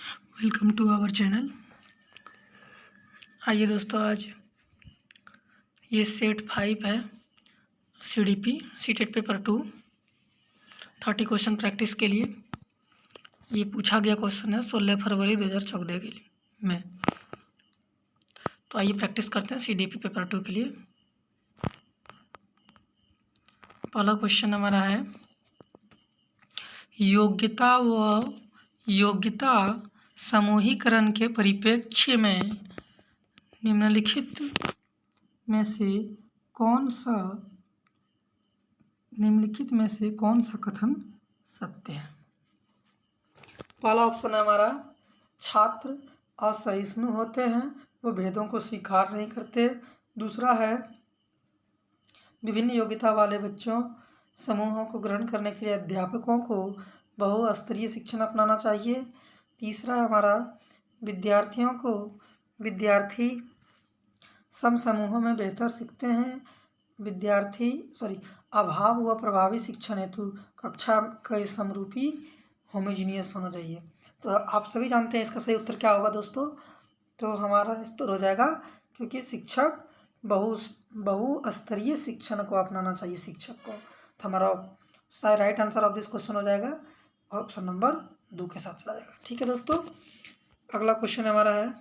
Welcome to our channel. आइए दोस्तों, आज ये सेट 5 है CDP CTET paper 2 30 question practice के लिए। ये पूछा गया क्वेश्चन है 16 फरवरी 2014 के लिए में। तो आइए प्रैक्टिस करते हैं CDP पेपर 2 के लिए। पहला क्वेश्चन हमारा है, योग्यता समूहीकरण के परिप्रेक्ष्य में निम्नलिखित में से कौन सा कथन सत्य है। पहला ऑप्शन है हमारा, छात्र असहिष्णु होते हैं, वो भेदों को स्वीकार नहीं करते। दूसरा है, विभिन्न योग्यता वाले बच्चों समूहों को ग्रहण करने के लिए अध्यापकों को बहुस्तरीय शिक्षण अपनाना चाहिए। तीसरा है हमारा, विद्यार्थी सम समूहों में बेहतर सीखते हैं। अभाव व प्रभावी शिक्षण हेतु कक्षा के समरूपी होमोजीनियस होना चाहिए। तो आप सभी जानते हैं इसका सही उत्तर क्या होगा दोस्तों। तो हमारा उत्तर हो जाएगा, क्योंकि शिक्षक बहुस्तरीय शिक्षण को अपनाना चाहिए शिक्षक को। तो हमारा right answer of this question हो जाएगा ऑप्शन नंबर 2 के साथ चला जाएगा। ठीक है दोस्तों, अगला क्वेश्चन हमारा है,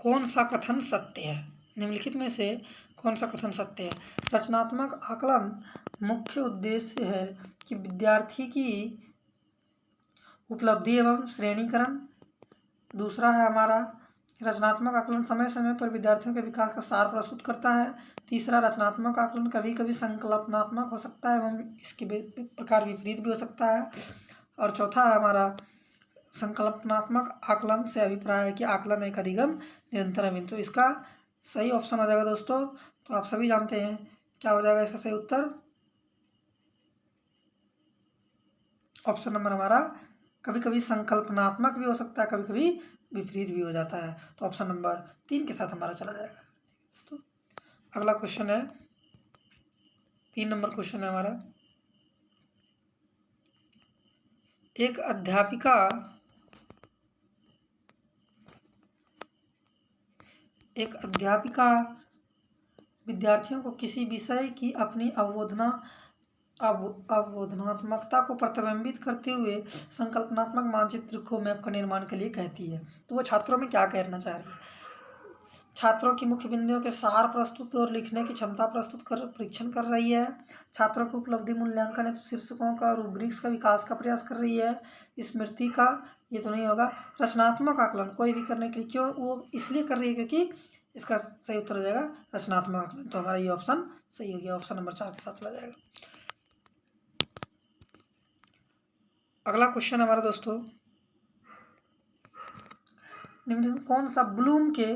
कौन सा कथन सत्य है। निम्नलिखित में से कौन सा कथन सत्य है। रचनात्मक आकलन मुख्य उद्देश्य है कि विद्यार्थी की उपलब्धि एवं श्रेणीकरण। दूसरा है हमारा, रचनात्मक आकलन समय समय पर विद्यार्थियों के विकास का सार प्रस्तुत करता है। तीसरा, रचनात्मक आकलन कभी कभी संकल्पनात्मक हो सकता है एवं इसके प्रकार विपरीत भी हो सकता है। और चौथा है हमारा, संकल्पनात्मक आकलन से अभिप्राय है कि आकलन एक अधिगम निरंतर अभिन्न। तो इसका सही ऑप्शन हो जाएगा दोस्तों। तो आप सभी जानते हैं क्या हो जाएगा इसका सही उत्तर। ऑप्शन नंबर हमारा, कभी कभी संकल्पनात्मक भी हो सकता है, कभी कभी विपरीत भी हो जाता है। तो ऑप्शन नंबर 3 के साथ हमारा चला जाएगा दोस्तों। अगला क्वेश्चन है, 3 नंबर क्वेश्चन है हमारा, एक अध्यापिका विद्यार्थियों को किसी विषय की अपनी अवबोधनात्मकता को प्रतिबिंबित करते हुए संकल्पनात्मक मानचित्र को मैप का निर्माण के लिए कहती है। तो वो छात्रों में क्या कहना चाह रही है। छात्रों की मुख्य बिंदुओं के सार प्रस्तुत और लिखने की क्षमता परीक्षण कर रही है। छात्रों को उपलब्धि मूल्यांकन हेतु शीर्षकों का रूब्रिक्स का विकास का प्रयास कर रही है। स्मृति का ये तो नहीं होगा। रचनात्मक आकलन कोई भी करने के लिए, क्यों वो इसलिए कर रही है क्योंकि इसका सही उत्तर हो जाएगा रचनात्मक आकलन। तो हमारा ये ऑप्शन सही हो गया, ऑप्शन नंबर 4 के साथ चला जाएगा। अगला क्वेश्चन हमारा दोस्तों, निम्न कौन सा ब्लूम के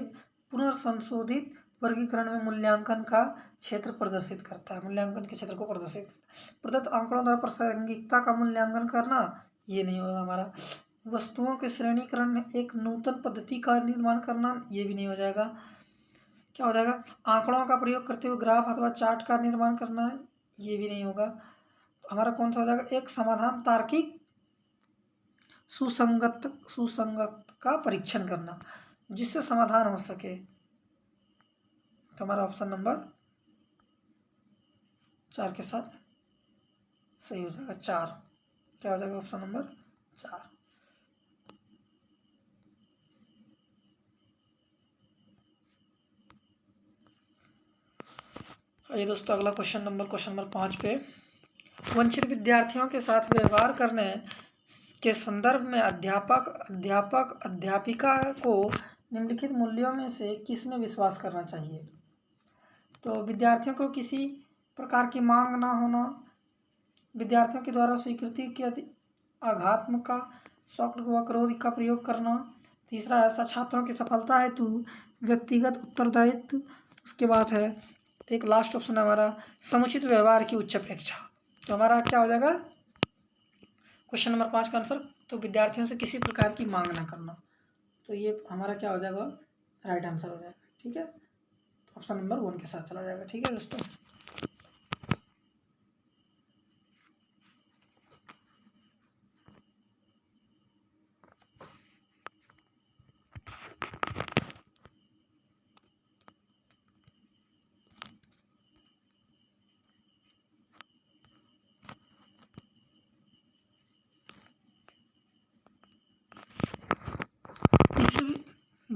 पुनर्संशोधित वर्गीकरण में मूल्यांकन का क्षेत्र प्रदर्शित करता है। मूल्यांकन के क्षेत्र को प्रदर्शित, प्रदत्त आंकड़ों द्वारा प्रासंगिकता का मूल्यांकन करना, ये नहीं होगा हमारा। वस्तुओं के श्रेणीकरण में एक नूतन पद्धति का निर्माण करना, ये भी नहीं हो जाएगा। क्या हो जाएगा, आंकड़ों का प्रयोग करते हुए ग्राफ अथवा चार्ट का निर्माण करना है, ये भी नहीं होगा। तो हमारा कौन सा हो जाएगा, एक समाधान तार्किक सुसंगत का परीक्षण करना जिससे समाधान हो सके। तो हमारा ऑप्शन नंबर 4 के साथ सही हो जाएगा 4। क्या हो जाएगा ऑप्शन नंबर 4। आइए दोस्तों, अगला क्वेश्चन नंबर 5 पे, वंचित विद्यार्थियों के साथ व्यवहार करने के संदर्भ में अध्यापिका को निम्नलिखित मूल्यों में से किस में विश्वास करना चाहिए। तो विद्यार्थियों को किसी प्रकार की मांग ना होना, विद्यार्थियों के द्वारा स्वीकृति के आघात्मक का शॉक व क्रोध का प्रयोग करना। तीसरा, ऐसा छात्रों की सफलता हेतु व्यक्तिगत उत्तरदायित्व। उसके बाद है एक लास्ट ऑप्शन है हमारा, समुचित व्यवहार की उच्च अपेक्षा। तो हमारा क्या हो जाएगा क्वेश्चन नंबर 5 का आंसर, तो विद्यार्थियों से किसी प्रकार की मांग ना करना। तो ये हमारा क्या हो जाएगा, राइट आंसर हो जाएगा। ठीक है, ऑप्शन नंबर 1 के साथ चला जाएगा। ठीक है दोस्तों।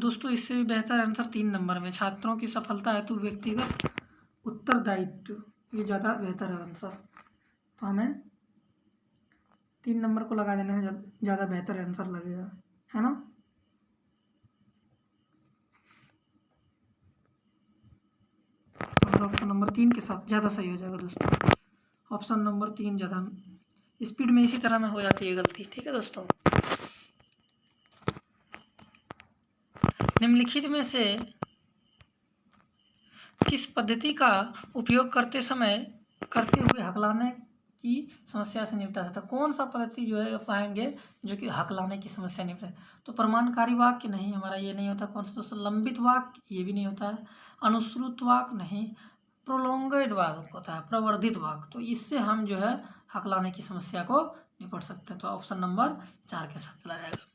दोस्तों इससे भी बेहतर आंसर 3 नंबर में, छात्रों की सफलता हेतु व्यक्तिगत उत्तरदायित्व, ये ज़्यादा बेहतर है आंसर। तो हमें 3 नंबर को लगा देने से ज़्यादा बेहतर आंसर लगेगा, है ना। और ऑप्शन नंबर 3 के साथ ज़्यादा सही हो जाएगा दोस्तों। ऑप्शन नंबर 3 ज़्यादा स्पीड में इसी तरह में हो जाती है गलती, ठीक है दोस्तों। निम्नलिखित में से किस पद्धति का उपयोग करते हुए हकलाने की समस्या से निपटा सकता है? कौन सा पद्धति जो है पाएंगे जो कि हकलाने की समस्या निपटा? तो प्रमाणकारी वाक्य नहीं, हमारा ये नहीं होता। कौन सा दोस्तों? लंबित वाक्य, ये भी नहीं होता है। अनुश्रुत वाक्य नहीं। प्रोलोंगेड वाक्य होता है, प्रवर्धित वाक्य। तो इससे हम जो है हकलाने की समस्या को निपट सकते हैं। तो ऑप्शन नंबर 4 के साथ चला जाएगा।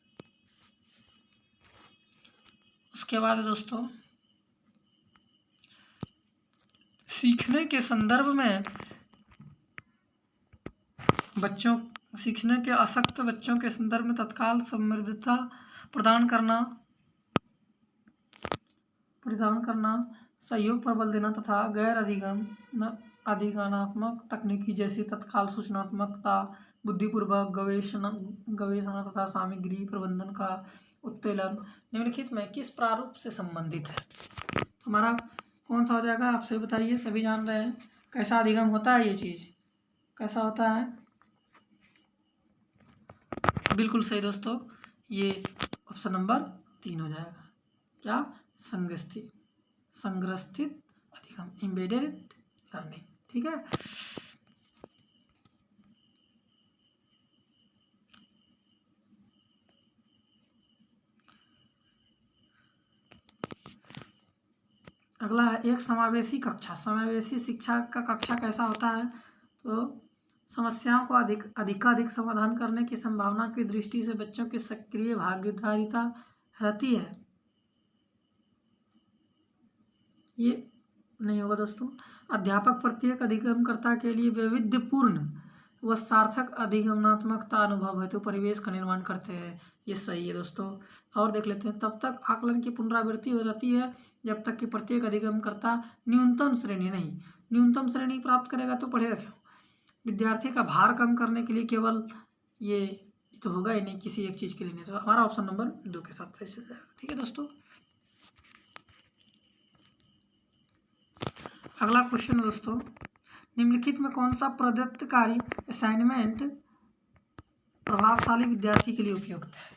उसके बाद दोस्तों सीखने के संदर्भ में सीखने के आसक्त बच्चों के संदर्भ में तत्काल समृद्धता प्रदान करना, सहयोग पर बल देना तथा गैर अधिगमनात्मक तकनीकी जैसे तत्काल सूचनात्मकता, बुद्धिपूर्वक गवेषणा तथा सामग्री प्रबंधन का उत्तेलन निम्नलिखित में किस प्रारूप से संबंधित है? हमारा कौन सा हो जाएगा, आप सही बताइए। सभी जान रहे हैं कैसा अधिगम होता है, ये चीज़ कैसा होता है। बिल्कुल सही दोस्तों, ये ऑप्शन नंबर 3 हो जाएगा। क्या? संग्रस्थित अधिगम, एम्बेडेड लर्निंग, ठीक है। अगला है एक समावेशी कक्षा। समावेशी शिक्षा का कक्षा कैसा होता है? तो समस्याओं को अधिकाधिक समाधान करने की संभावना की दृष्टि से बच्चों की सक्रिय भागीदारिता रहती है। ये नहीं होगा दोस्तों। अध्यापक प्रत्येक अधिगमकर्ता के लिए वैविध्यपूर्ण व सार्थक अधिगमनात्मकता अनुभव हेतु परिवेश का निर्माण करते हैं। ये सही है दोस्तों। और देख लेते हैं, तब तक आकलन की पुनरावृत्ति हो जाती है जब तक कि प्रत्येक अधिगमकर्ता न्यूनतम श्रेणी प्राप्त करेगा। तो पढ़ेगा क्यों? विद्यार्थी का भार कम करने के लिए केवल ये तो होगा ही नहीं, किसी एक चीज़ के लिए नहीं। तो हमारा ऑप्शन नंबर 2 के साथ सही चल जाएगा, ठीक है दोस्तों। अगला क्वेश्चन दोस्तों, निम्नलिखित में कौन सा प्रदत्त कार्य असाइनमेंट प्रभावशाली विद्यार्थी के लिए उपयुक्त है?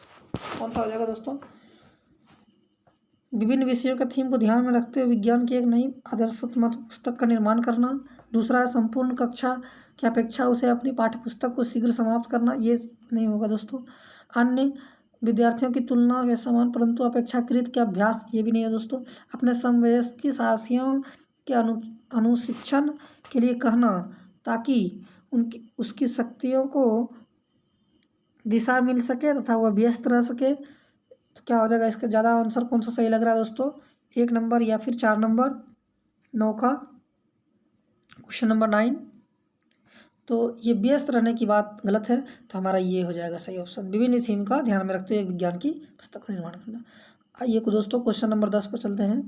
कौन सा हो जाएगा दोस्तों? विभिन्न विषयों के थीम को ध्यान में रखते हुए विज्ञान की एक नई आदर्शात्मक पुस्तक का निर्माण करना। दूसरा है संपूर्ण कक्षा की अपेक्षा उसे अपनी पाठ्यपुस्तक को शीघ्र समाप्त करना। ये नहीं होगा दोस्तों। अन्य विद्यार्थियों की तुलना के समान परंतु अपेक्षाकृत के अभ्यास, ये भी नहीं है दोस्तों। अपने समवयस्क साथियों के अनुशिक्षण के लिए कहना ताकि उसकी शक्तियों को दिशा मिल सके तथा वह व्यस्त रह सके। तो क्या हो जाएगा इसका ज़्यादा आंसर कौन सा सही लग रहा है दोस्तों? 1 नंबर या फिर 4 नंबर 9 का क्वेश्चन नंबर 9। तो ये व्यस्त रहने की बात गलत है, तो हमारा ये हो जाएगा सही ऑप्शन। विभिन्न थीम का ध्यान में रखते हुए विज्ञान की पुस्तक का निर्माण करना। आइए दोस्तों क्वेश्चन नंबर 10 पर चलते हैं।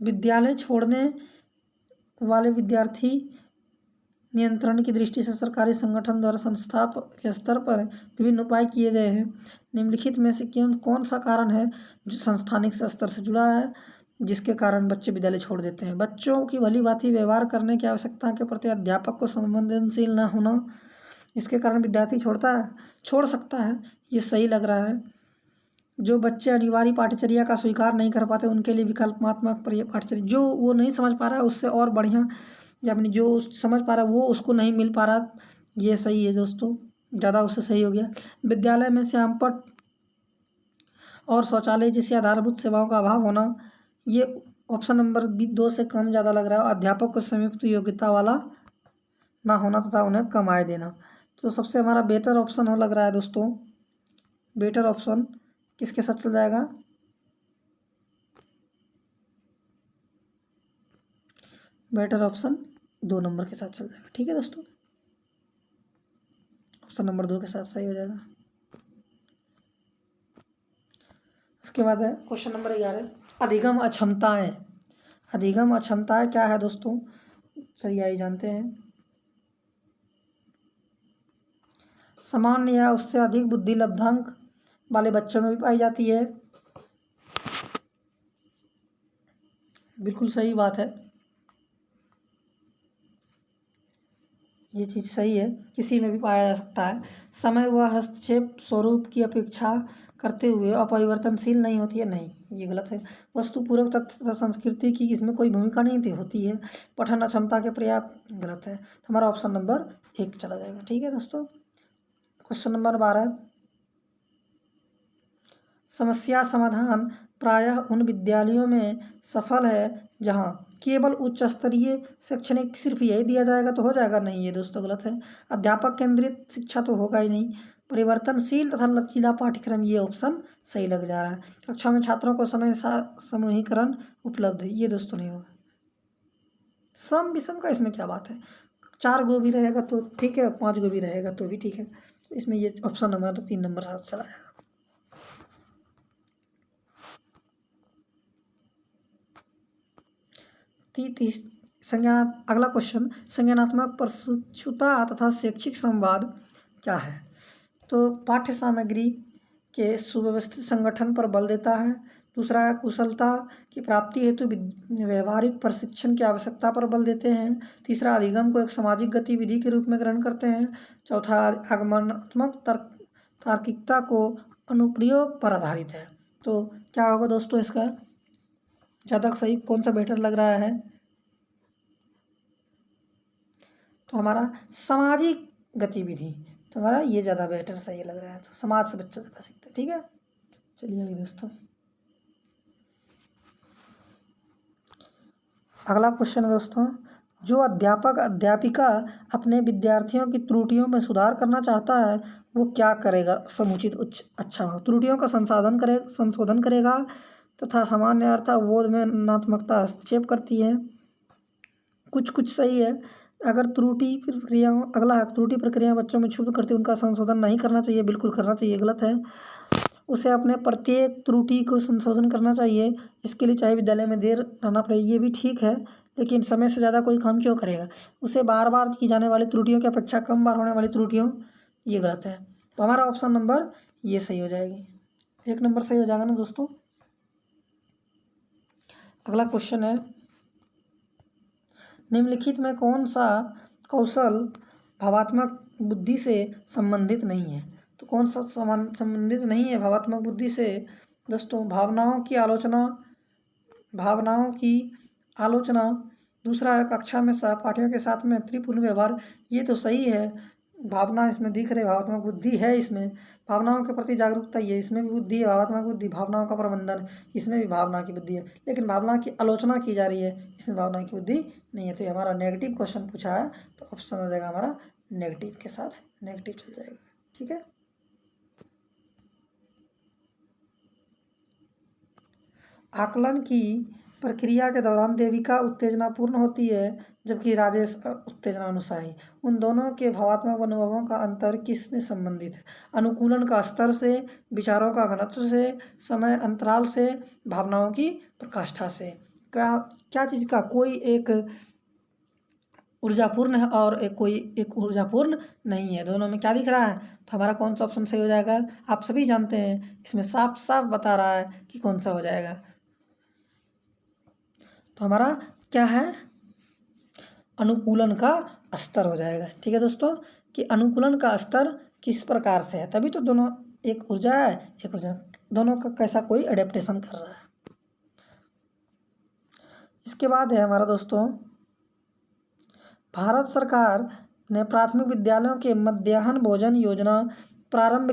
विद्यालय छोड़ने वाले विद्यार्थी नियंत्रण की दृष्टि से सरकारी संगठन द्वारा संस्था के स्तर पर विभिन्न उपाय किए गए हैं। निम्नलिखित में से कौन सा कारण है जो संस्थानिक स्तर से जुड़ा है जिसके कारण बच्चे विद्यालय छोड़ देते हैं? बच्चों की भली भांति व्यवहार करने की आवश्यकता के प्रति अध्यापक को संवेदनशील न होना, इसके कारण विद्यार्थी छोड़ सकता है। ये सही लग रहा है। जो बच्चे अनिवार्य पाठ्यचर्या का स्वीकार नहीं कर पाते उनके लिए विकल्पात्मक पाठ्यचर्या, जो वो नहीं समझ पा रहा है उससे और बढ़िया, या अपनी जो समझ पा रहा है वो उसको नहीं मिल पा रहा, ये सही है दोस्तों, ज़्यादा उससे सही हो गया। विद्यालय में श्यामपट्ट और शौचालय जैसी आधारभूत सेवाओं का अभाव होना, ये ऑप्शन नंबर 2 से कम ज़्यादा लग रहा है। अध्यापक को संयुक्त योग्यता वाला ना होना तथा उन्हें कम आय देना। तो सबसे हमारा बेटर ऑप्शन हो लग रहा है दोस्तों। बेटर ऑप्शन किसके साथ चल जाएगा? बेटर ऑप्शन 2 नंबर के साथ चल जाएगा, ठीक है दोस्तों। ऑप्शन नंबर 2 के साथ सही हो जाएगा। इसके बाद है क्वेश्चन नंबर 11, अधिगम अक्षमताएं। अधिगम अक्षमताएं क्या है दोस्तों? चलिए आइए जानते हैं। सामान्य या उससे अधिक बुद्धि लब्धांक वाले बच्चों में भी पाई जाती है। बिल्कुल सही बात है, ये चीज़ सही है, किसी में भी पाया जा सकता है। समय व हस्तक्षेप स्वरूप की अपेक्षा करते हुए अपरिवर्तनशील नहीं होती है, नहीं, ये गलत है। वस्तुपूरक तथ्य तथा संस्कृति की इसमें कोई भूमिका नहीं होती है। पठन अक्षमता के पर्याप्त, गलत है। तो हमारा ऑप्शन नंबर 1 चला जाएगा। ठीक है दोस्तों। क्वेश्चन नंबर 12, समस्या समाधान प्रायः उन विद्यालयों में सफल है जहाँ केवल उच्च स्तरीय शैक्षणिक सिर्फ यही दिया जाएगा तो हो जाएगा, नहीं, ये दोस्तों गलत है। अध्यापक केंद्रित शिक्षा तो होगा ही नहीं। परिवर्तनशील तथा लचीला पाठ्यक्रम, ये ऑप्शन सही लग जा रहा है। कक्षा में छात्रों को समय समूहीकरण उपलब्ध है, ये दोस्तों नहीं होगा। सम विषम का इसमें क्या बात है? 4 गो भी रहेगा तो ठीक है, 5 गो भी रहेगा तो भी ठीक है। इसमें ये ऑप्शन नंबर 3 नंबर साथ चला जाएगा। अगला क्वेश्चन, संज्ञानात्मक प्रशिक्षुता तथा शैक्षिक संवाद क्या है? तो पाठ्य सामग्री के सुव्यवस्थित संगठन पर बल देता है। दूसरा है कुशलता की प्राप्ति हेतु व्यवहारिक प्रशिक्षण की आवश्यकता पर बल देते हैं। तीसरा, अधिगम को एक सामाजिक गतिविधि के रूप में ग्रहण करते हैं। चौथा, आगमनात्मक तार्किकता को अनुप्रयोग पर आधारित है। तो क्या होगा दोस्तों इसका ज़्यादा सही कौन सा बेटर लग रहा है? तो हमारा सामाजिक गतिविधि, तो हमारा ये ज़्यादा बेटर सही लग रहा है। तो समाज से बच्चा ज़्यादा सीखता है। ठीक है, चलिए आइए दोस्तों। अगला क्वेश्चन है दोस्तों, जो अध्यापक अध्यापिका अपने विद्यार्थियों की त्रुटियों में सुधार करना चाहता है वो क्या करेगा? समुचित अच्छा त्रुटियों का संशोधन करेगा तथा सामान्य अर्थ बोध में रचनात्मकता हस्तक्षेप करती है। कुछ सही है। अगर त्रुटि प्रक्रिया, अगला है त्रुटि प्रक्रिया बच्चों में क्षुब्ध करती उनका संशोधन नहीं करना चाहिए, बिल्कुल करना चाहिए, गलत है। उसे अपने प्रत्येक त्रुटि को संशोधन करना चाहिए, इसके लिए चाहे विद्यालय में देर रहना पड़े, ये भी ठीक है, लेकिन समय से ज़्यादा कोई काम क्यों करेगा? उसे बार बार की जाने वाली त्रुटियों की अपेक्षा कम बार होने वाली त्रुटियों, ये गलत है। तो हमारा ऑप्शन नंबर ये सही हो जाएगी, 1 नंबर सही हो जाएगा ना दोस्तों। अगला क्वेश्चन है, निम्नलिखित में कौन सा कौशल भावात्मक बुद्धि से संबंधित नहीं है? तो कौन सा संबंधित नहीं है भावात्मक बुद्धि से? दोस्तों भावनाओं की आलोचना। दूसरा है कक्षा में सहपाठियों के साथ मैत्रीपूर्ण व्यवहार, ये तो सही है, भावना इसमें दिख रही, भावात्मक बुद्धि है इसमें। भावनाओं के प्रति जागरूकता, ये इसमें भी बुद्धि है, भावात्मक बुद्धि। भावनाओं का प्रबंधन, इसमें भी भावना की बुद्धि है, लेकिन भावना की आलोचना की जा रही है, इसमें भावना की बुद्धि नहीं है। तो ये हमारा नेगेटिव क्वेश्चन पूछा है, तो ऑप्शन हो जाएगा हमारा नेगेटिव के साथ, नेगेटिव चल जाएगा। ठीक है, आकलन की प्रक्रिया के दौरान देविका उत्तेजनापूर्ण होती है जबकि राजेश उत्तेजना अनुसारी। उन दोनों के भावात्मक अनुभवों का अंतर किस में संबंधित है? अनुकूलन का स्तर से, विचारों का घनत्व से, समय अंतराल से, भावनाओं की प्रकाष्ठा से। क्या चीज़ का? कोई एक ऊर्जापूर्ण है और एक ऊर्जापूर्ण नहीं है, दोनों में क्या दिख रहा है? तो हमारा कौन सा ऑप्शन सही हो जाएगा? आप सभी जानते हैं, इसमें साफ साफ बता रहा है कि कौन सा हो जाएगा। तो हमारा क्या है? अनुकूलन का स्तर हो जाएगा। ठीक है दोस्तों, कि अनुकूलन का स्तर किस प्रकार से है, तभी तो दोनों, एक ऊर्जा है एक ऊर्जा, दोनों का कैसा कोई एडेप्टेशन कर रहा है। इसके बाद है हमारा दोस्तों, भारत सरकार ने प्राथमिक विद्यालयों के मध्याह्न भोजन योजना प्रारंभ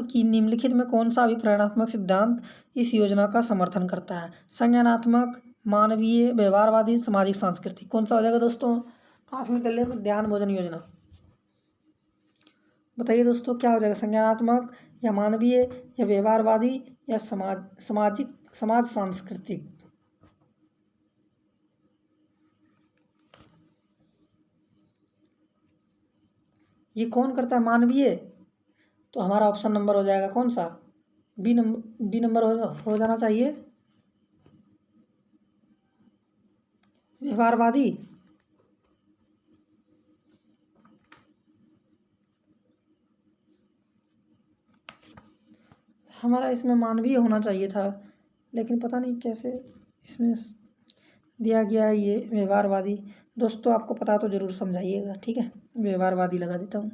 की निम्नलिखित में कौन सा अभिप्रेरणात्मक सिद्धांत इस योजना का समर्थन करता है? संज्ञानात्मक, मानवीय, व्यवहारवादी, सामाजिक, सांस्कृतिक। कौन सा हो जाएगा दोस्तों? प्राथमिक विद्यालय मध्याह्न भोजन योजना, बताइए दोस्तों क्या हो जाएगा? संज्ञानात्मक या मानवीय या व्यवहारवादी या सामाजिक, समाज सांस्कृतिक? ये कौन करता है? मानवीय। तो हमारा ऑप्शन नंबर हो जाएगा कौन सा? बी नंबर हो जाना चाहिए, व्यवहारवादी। हमारा इसमें मानवीय होना चाहिए था, लेकिन पता नहीं कैसे इसमें दिया गया है ये व्यवहारवादी। दोस्तों आपको पता तो ज़रूर समझाइएगा, ठीक है। व्यवहारवादी लगा देता हूँ।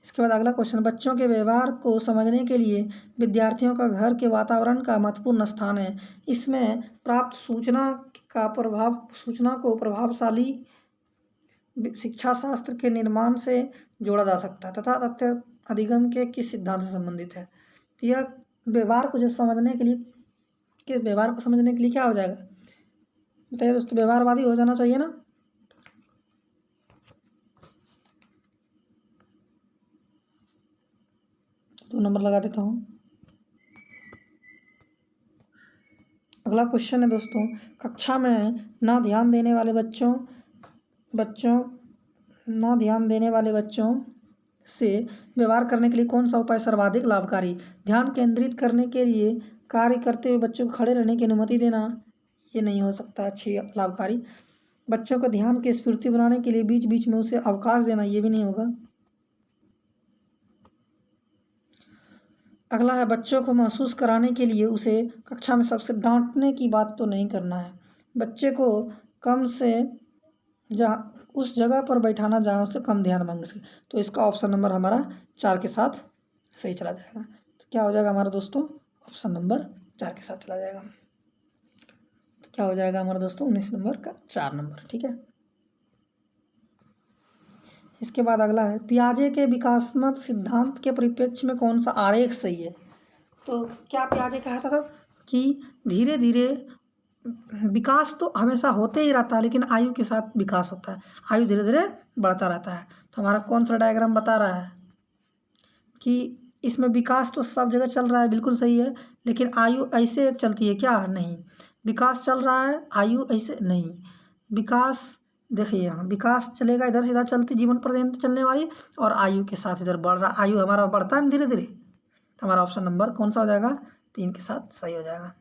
इसके बाद अगला क्वेश्चन, बच्चों के व्यवहार को समझने के लिए विद्यार्थियों का घर के वातावरण का महत्वपूर्ण स्थान है। इसमें प्राप्त सूचना को प्रभावशाली शिक्षा शास्त्र के निर्माण से जोड़ा जा सकता है तथा तथ्य अधिगम के किस सिद्धांत से संबंधित है। तो यह व्यवहार को समझने के लिए क्या हो जाएगा? बताइए दोस्तों, व्यवहारवादी हो जाना चाहिए ना। 2 नंबर लगा देता हूँ। अगला क्वेश्चन है दोस्तों, कक्षा में ना ध्यान देने वाले बच्चों से व्यवहार करने के लिए कौन सा उपाय सर्वाधिक लाभकारी? ध्यान केंद्रित करने के लिए कार्य करते हुए बच्चों को खड़े रहने की अनुमति देना, ये नहीं हो सकता अच्छी लाभकारी। बच्चों को ध्यान की स्फूर्ति बनाने के लिए बीच बीच में उसे अवकाश देना, ये भी नहीं होगा। अगला है, बच्चों को महसूस कराने के लिए उसे कक्षा में सबसे डांटने की बात तो नहीं करना है। बच्चे को कम से जहाँ उस जगह पर बैठाना जहाँ उससे कम ध्यान मांग सके। तो इसका ऑप्शन नंबर हमारा 4 के साथ सही चला जाएगा। तो क्या हो जाएगा हमारा दोस्तों? ऑप्शन नंबर 4 के साथ चला जाएगा। तो क्या हो जाएगा हमारा दोस्तों? 19 नंबर का 4 नंबर, ठीक है। इसके बाद अगला है, पियाजे के विकासात्मक सिद्धांत के परिप्रेक्ष्य में कौन सा आरेख सही है? तो क्या पियाजे कहता था कि धीरे धीरे विकास तो हमेशा होते ही रहता है, लेकिन आयु के साथ विकास होता है, आयु धीरे धीरे बढ़ता रहता है। तो हमारा कौन सा डायग्राम बता रहा है कि इसमें विकास तो सब जगह चल रहा है, बिल्कुल सही है, लेकिन आयु ऐसे चलती है क्या? नहीं। विकास चल रहा है, आयु ऐसे नहीं। विकास देखिए, यहाँ विकास चलेगा, इधर सीधा चलती जीवन पर्यंत चलने वाली, और आयु के साथ इधर बढ़ रहा, आयु हमारा बढ़ता है धीरे धीरे। तो हमारा ऑप्शन नंबर कौन सा हो जाएगा? 3 के साथ सही हो जाएगा।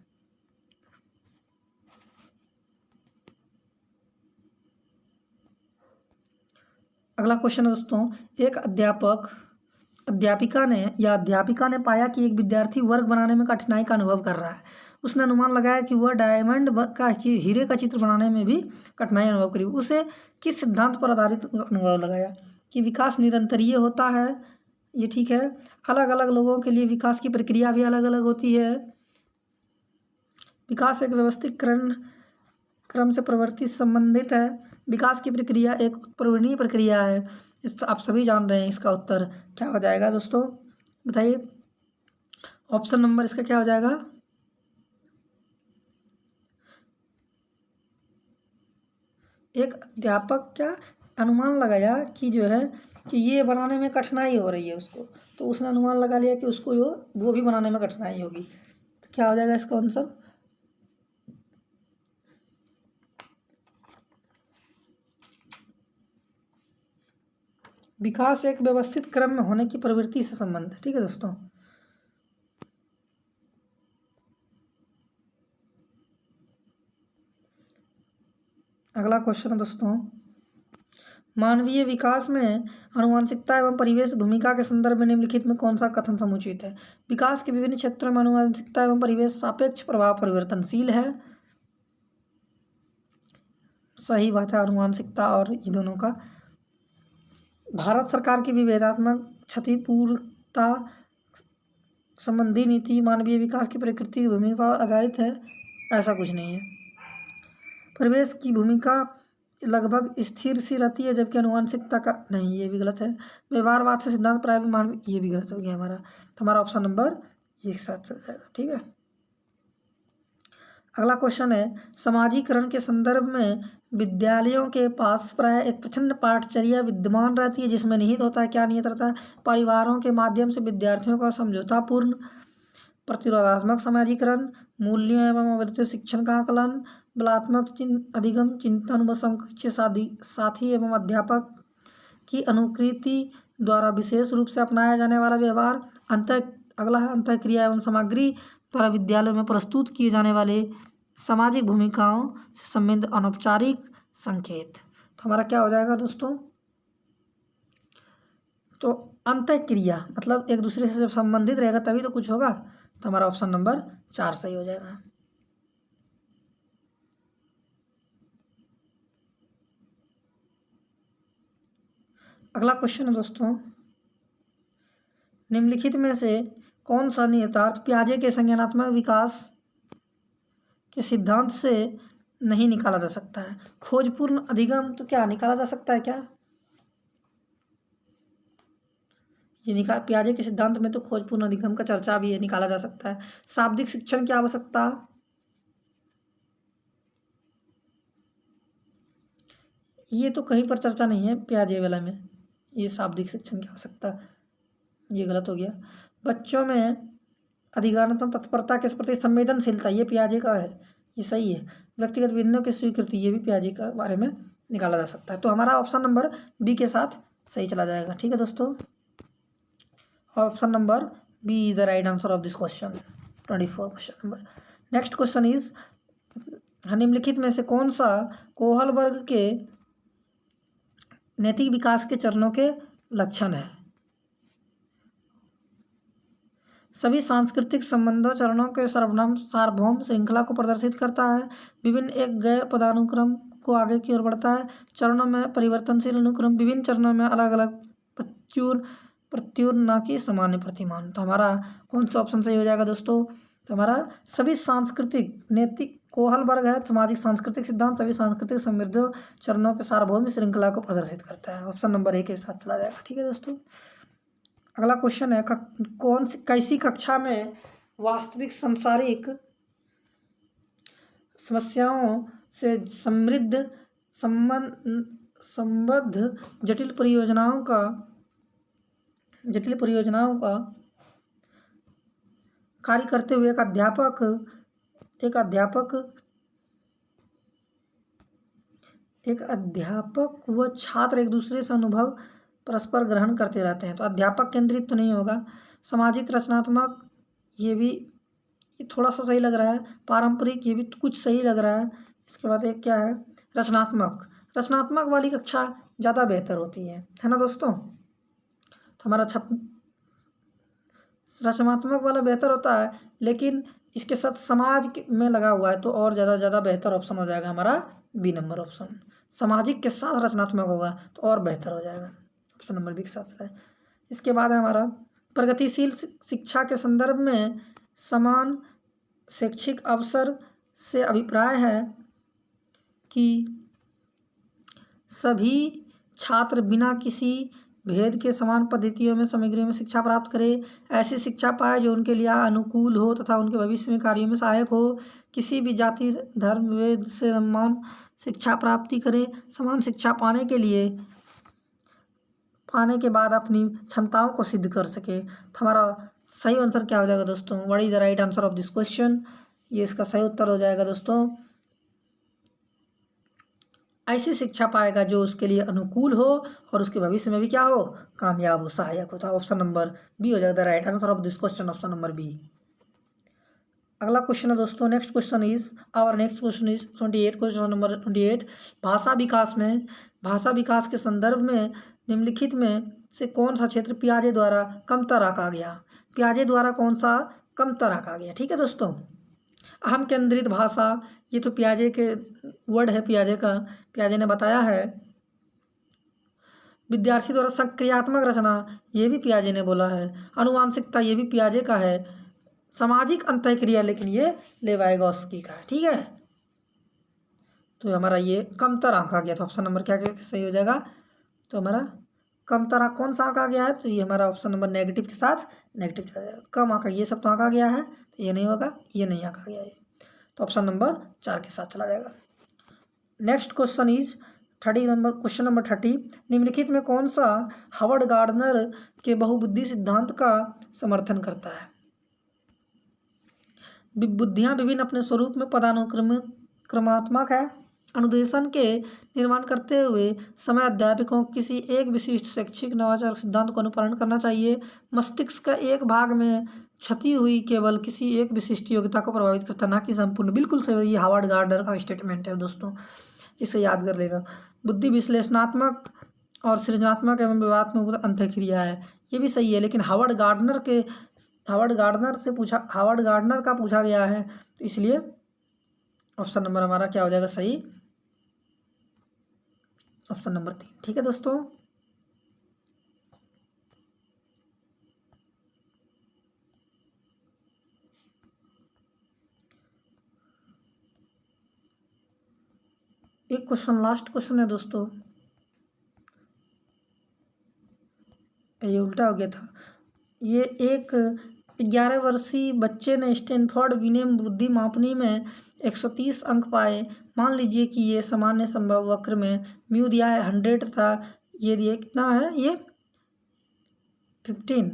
अगला क्वेश्चन है दोस्तों, एक अध्यापिका ने पाया कि एक विद्यार्थी वर्ग बनाने में कठिनाई का अनुभव कर रहा है। उसने अनुमान लगाया कि वह हीरे का चित्र बनाने में भी कठिनाई अनुभव करी। उसे किस सिद्धांत पर आधारित अनुभव लगाया? कि विकास निरंतरीय होता है, ये ठीक है। अलग अलग लोगों के लिए विकास की प्रक्रिया भी अलग अलग होती है। विकास एक व्यवस्थित क्रम से प्रवृत्ति संबंधित है। विकास की प्रक्रिया एक उत्परिवर्तनीय प्रक्रिया है। इस आप सभी जान रहे हैं। इसका उत्तर क्या हो जाएगा दोस्तों? बताइए, ऑप्शन नंबर इसका क्या हो जाएगा? एक अध्यापक क्या अनुमान लगाया कि जो है कि ये बनाने में कठिनाई हो रही है उसको, तो उसने अनुमान लगा लिया कि उसको वो भी बनाने में कठिनाई होगी। तो क्या हो जाएगा इसका आंसर? विकास एक व्यवस्थित क्रम में होने की प्रवृत्ति से संबंध है, ठीक है दोस्तों। अगला क्वेश्चन है दोस्तों, मानवीय विकास में आनुवंशिकता एवं परिवेश भूमिका के संदर्भ में निम्नलिखित में कौन सा कथन समुचित है? विकास के विभिन्न क्षेत्रों में आनुवंशिकता एवं परिवेश सापेक्ष प्रभाव परिवर्तनशील है। सही बात है, आनुवंशिकता और ये दोनों का। भारत सरकार की विभेदात्मक क्षतिपूर्तता संबंधी नीति मानवीय विकास की प्रकृति की भूमिका पर आधारित है, ऐसा कुछ नहीं है। परिवेश की भूमिका लगभग स्थिर सी रहती है, जबकि आनुवंशिकता का नहीं, ये भी गलत है। व्यवहारवाद से सिद्धांत प्राय मानवीय, ये भी गलत हो गया हमारा। तो हमारा ऑप्शन नंबर एक साथ चल जाएगा, ठीक है। अगला क्वेश्चन है, समाजीकरण के संदर्भ में विद्यालयों के पास प्राय एक प्रचंड पाठचर्या विद्यमान रहती है, जिसमें निहित होता है, क्या निहित रहता है? परिवारों के माध्यम से विद्यार्थियों का समझौतापूर्ण प्रतिरोधात्मक समाजीकरण, मूल्यों एवं आवृत्ति शिक्षण का आकलन, बलात्मक अधिगम चिंतन व समकक्ष साथी एवं अध्यापक की अनुकृति द्वारा विशेष रूप से अपनाया जाने वाला व्यवहार। अगला है अंतःक्रिया एवं सामग्री द्वारा विद्यालयों में प्रस्तुत किए जाने वाले सामाजिक भूमिकाओं से संबंधित अनौपचारिक संकेत। तो हमारा क्या हो जाएगा दोस्तों? तो अंतःक्रिया मतलब एक दूसरे से संबंधित रहेगा तभी तो कुछ होगा। तो हमारा ऑप्शन नंबर 4 सही हो जाएगा। अगला क्वेश्चन है दोस्तों, निम्नलिखित में से कौन सा निहितार्थ पियाजे के संज्ञानात्मक विकास के सिद्धांत से नहीं निकाला जा सकता है? खोजपूर्ण अधिगम तो क्या निकाला जा सकता है क्या? ये पियाजे के सिद्धांत में तो खोजपूर्ण अधिगम का चर्चा भी है, निकाला जा सकता है। शाब्दिक शिक्षण की आवश्यकता, ये तो कहीं पर चर्चा नहीं है पियाजे वाला में, ये शाब्दिक शिक्षण की आवश्यकता, ये गलत हो गया। बच्चों में अधिकारात्मक तत्परता के प्रति संवेदनशीलता, ये पियाजे का है, ये सही है। व्यक्तिगत भिन्नों की स्वीकृति, ये भी पियाजे का बारे में निकाला जा सकता है। तो हमारा ऑप्शन नंबर बी के साथ सही चला जाएगा। ठीक है दोस्तों, option number B is the right answer of this question 24 question number. Next question is, निम्नलिखित में से कौन सा कोहलबर्ग के नैतिक विकास के चरणों के लक्षण है? सभी सांस्कृतिक संबंधों चरणों के सार्वभौम श्रृंखला को प्रदर्शित करता है। विभिन्न एक गैर पदानुक्रम को आगे की ओर बढ़ता है। चरणों में परिवर्तनशील अनुक्रम, विभिन्न चरणों में अलग अलग प्रत्युर न कि सामान्य प्रतिमान। तो हमारा कौन सा ऑप्शन सही हो जाएगा दोस्तों? तो हमारा सभी सांस्कृतिक नैतिक कोहलबर्ग है सामाजिक सांस्कृतिक सिद्धांत सभी सांस्कृतिक समृद्ध चरणों के सार्वभौम श्रृंखला को प्रदर्शित करता है। ऑप्शन नंबर ए के साथ चला जाएगा। ठीक है दोस्तों, अगला क्वेश्चन है, कैसी कक्षा में वास्तविक सांसारिक समस्याओं से समृद्ध संबद्ध जटिल परियोजनाओं का कार्य करते हुए एक अध्यापक व छात्र एक दूसरे से अनुभव परस्पर ग्रहण करते रहते हैं। तो अध्यापक केंद्रित तो नहीं होगा। सामाजिक रचनात्मक, ये थोड़ा सा सही लग रहा है। पारंपरिक, ये भी कुछ सही लग रहा है। इसके बाद एक क्या है, रचनात्मक वाली कक्षा ज़्यादा बेहतर होती है ना दोस्तों? तो हमारा रचनात्मक वाला बेहतर होता है, लेकिन इसके साथ समाज में लगा हुआ है तो और ज़्यादा बेहतर ऑप्शन हो जाएगा हमारा बी नंबर ऑप्शन। सामाजिक के साथ रचनात्मक होगा तो और बेहतर हो जाएगा, ऑप्शन नंबर बी के साथ है। इसके बाद है हमारा प्रगतिशील शिक्षा के संदर्भ में समान शैक्षिक अवसर से अभिप्राय है कि सभी छात्र बिना किसी भेद के समान पद्धतियों में सामग्रियों में शिक्षा प्राप्त करें। ऐसी शिक्षा पाए जो उनके लिए अनुकूल हो तथा उनके भविष्य में कार्यों में सहायक हो। किसी भी जाति धर्म वेद से समान शिक्षा प्राप्ति करें। समान शिक्षा पाने के बाद अपनी क्षमताओं को सिद्ध कर सके। तो हमारा सही आंसर क्या हो जाएगा दोस्तों? What is the right answer of this question? ये इसका सही उत्तर हो जाएगा दोस्तों, ऐसी शिक्षा पाएगा जो उसके लिए अनुकूल हो और उसके भविष्य में भी क्या हो, कामयाब हो, सहायक हो। तो ऑप्शन नंबर बी हो जाएगा right answer of this question, option number B. अगला क्वेश्चन है दोस्तों, next question is 28 question number 28। भाषा विकास के संदर्भ में निम्नलिखित में से कौन सा क्षेत्र पियाजे द्वारा कमतर आंका गया? पियाजे द्वारा कौन सा कमतर आंका गया? ठीक है दोस्तों, अहम केंद्रित भाषा, ये तो पियाजे के वर्ड है, पियाजे ने बताया है। विद्यार्थी द्वारा सक्रियात्मक रचना, ये भी पियाजे ने बोला है। आनुवांशिकता, ये भी पियाजे का है। सामाजिक अंतःक्रिया, लेकिन ये लेवाइगोस्की का है। ठीक है, तो हमारा ये कमतर आंका गया। तो ऑप्शन नंबर क्या सही हो जाएगा? तो हमारा कमतर कौन सा आंका गया है? तो ये हमारा ऑप्शन नंबर नेगेटिव के साथ नेगेटिव चला जाएगा। कम आंका, ये सब तो आंका गया है, तो ये नहीं होगा, ये नहीं आंका गया है, तो ऑप्शन नंबर 4 के साथ चला जाएगा। Next question is question number 30। निम्नलिखित में कौन सा हावर्ड गार्डनर के बहुबुद्धि सिद्धांत का समर्थन करता है? बुद्धियां विभिन्न अपने स्वरूप में पदानुक्रमित क्रमात्मक है। अनुदेशन के निर्माण करते हुए समय अध्यापकों को किसी एक विशिष्ट शैक्षिक नवाचार सिद्धांत को अनुपालन करना चाहिए। मस्तिष्क का एक भाग में क्षति हुई केवल किसी एक विशिष्ट योग्यता को प्रभावित करता, ना कि संपूर्ण। बिल्कुल सही, ये हावर्ड गार्डनर का स्टेटमेंट है दोस्तों, इसे याद कर लेना। बुद्धि विश्लेषणात्मक और सृजनात्मक एवं विवादात्मक अंतःक्रिया है, ये भी सही है, लेकिन हावर्ड गार्डनर का पूछा गया है, तो इसलिए ऑप्शन नंबर हमारा क्या हो जाएगा सही, ऑप्शन नंबर 3। ठीक है दोस्तों, एक क्वेश्चन, लास्ट क्वेश्चन है दोस्तों, ये उल्टा हो गया था। ये एक 11 वर्षीय बच्चे ने स्टैनफोर्ड विनम्र बुद्धि मापनी में 130 अंक पाए। मान लीजिए कि ये सामान्य संभव वक्र में म्यू दिया है 100 तथा ये दिए कितना है, ये 15।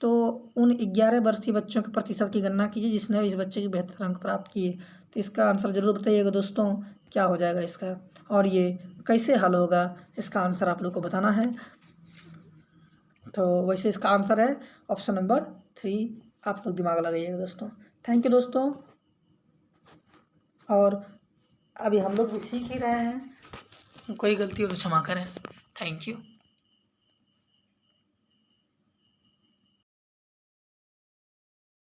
तो उन 11 वर्षीय बच्चों के प्रतिशत की गणना कीजिए जिसने इस बच्चे के बेहतर अंक प्राप्त किए। तो इसका आंसर जरूर बताइएगा दोस्तों, क्या हो जाएगा इसका, और ये कैसे हल होगा, इसका आंसर आप लोग को बताना है। तो वैसे इसका आंसर है ऑप्शन नंबर 3, आप लोग दिमाग लगाइएगा दोस्तों। थैंक यू दोस्तों, और अभी हम लोग भी सीख ही रहे हैं, कोई गलती हो तो क्षमा करें। Thank you.